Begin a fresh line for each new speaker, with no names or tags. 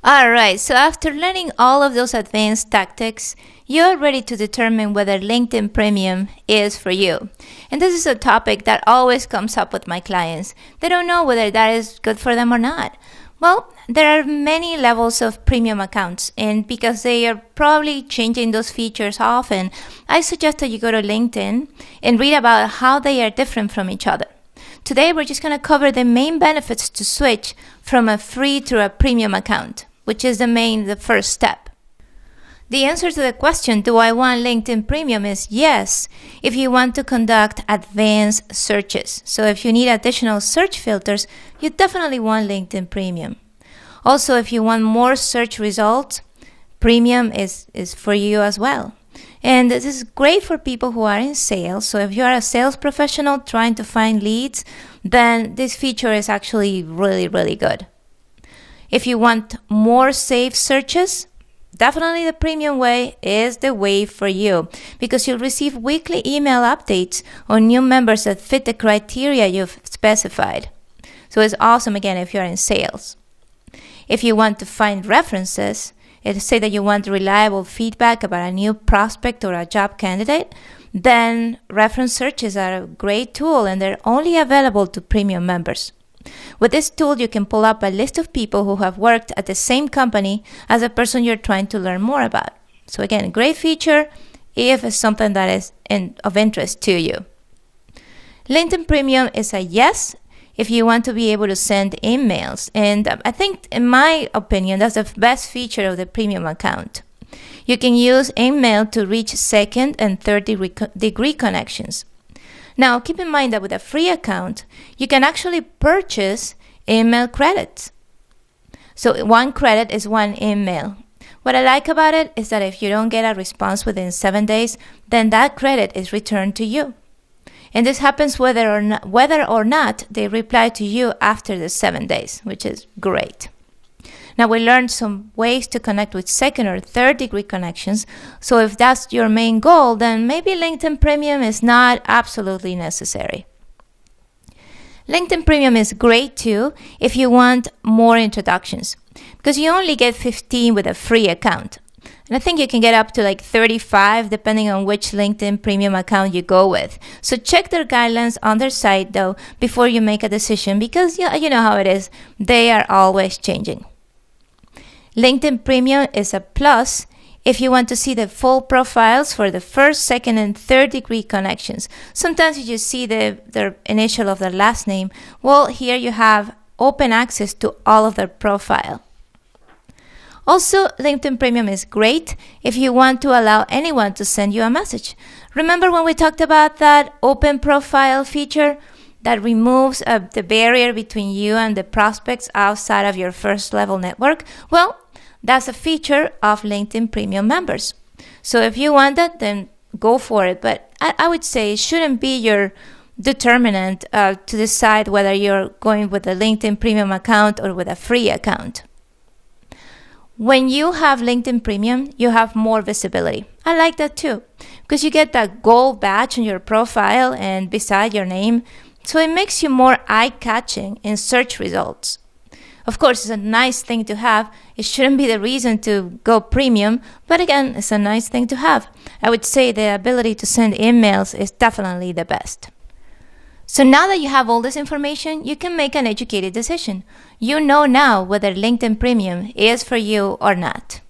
Alright, so after learning all of those advanced tactics, you're ready to determine whether LinkedIn Premium is for you. And this is a topic that always comes up with my clients. They don't know whether that is good for them or not. Well, there are many levels of premium accounts, and because they are probably changing those features often, I suggest that you go to LinkedIn and read about how they are different from each other. Today, we're just going to cover the main benefits to switch from a free to a premium account, which is the first step. The answer to the question, do I want LinkedIn Premium, is yes, if you want to conduct advanced searches. So if you need additional search filters, you definitely want LinkedIn Premium. Also, if you want more search results, Premium is for you as well. And this is great for people who are in sales. So if you are a sales professional trying to find leads, then this feature is actually really, really good. If you want more safe searches, definitely the premium way is the way for you, because you'll receive weekly email updates on new members that fit the criteria you've specified. So it's awesome again if you're in sales. If you want to find references, say that you want reliable feedback about a new prospect or a job candidate, then reference searches are a great tool and they're only available to premium members. With this tool, you can pull up a list of people who have worked at the same company as the person you're trying to learn more about. So again, great feature if it's something that is of interest to you. LinkedIn Premium is a yes if you want to be able to send emails. And I think, in my opinion, that's the best feature of the premium account. You can use email to reach second and third degree connections. Now, keep in mind that with a free account, you can actually purchase email credits. So 1 credit is 1 email. What I like about it is that if you don't get a response within 7 days, then that credit is returned to you. And this happens whether or not they reply to you after the 7 days, which is great. Now, we learned some ways to connect with second or third degree connections. So if that's your main goal, then maybe LinkedIn Premium is not absolutely necessary. LinkedIn Premium is great too if you want more introductions, because you only get 15 with a free account. And I think you can get up to like 35 depending on which LinkedIn Premium account you go with. So check their guidelines on their site though before you make a decision, because you know how it is. They are always changing. LinkedIn Premium is a plus if you want to see the full profiles for the first, second, and third degree connections. Sometimes you just see their initial of their last name. Well, here you have open access to all of their profile. Also, LinkedIn Premium is great if you want to allow anyone to send you a message. Remember when we talked about that open profile feature that removes the barrier between you and the prospects outside of your first level network? Well, that's a feature of LinkedIn Premium members. So if you want that, then go for it. But I would say it shouldn't be your determinant to decide whether you're going with a LinkedIn Premium account or with a free account. When you have LinkedIn Premium, you have more visibility. I like that too, because you get that gold badge on your profile and beside your name, so it makes you more eye-catching in search results. Of course, it's a nice thing to have. It shouldn't be the reason to go premium, but again, it's a nice thing to have. I would say the ability to send emails is definitely the best. So now that you have all this information, you can make an educated decision. You know now whether LinkedIn Premium is for you or not.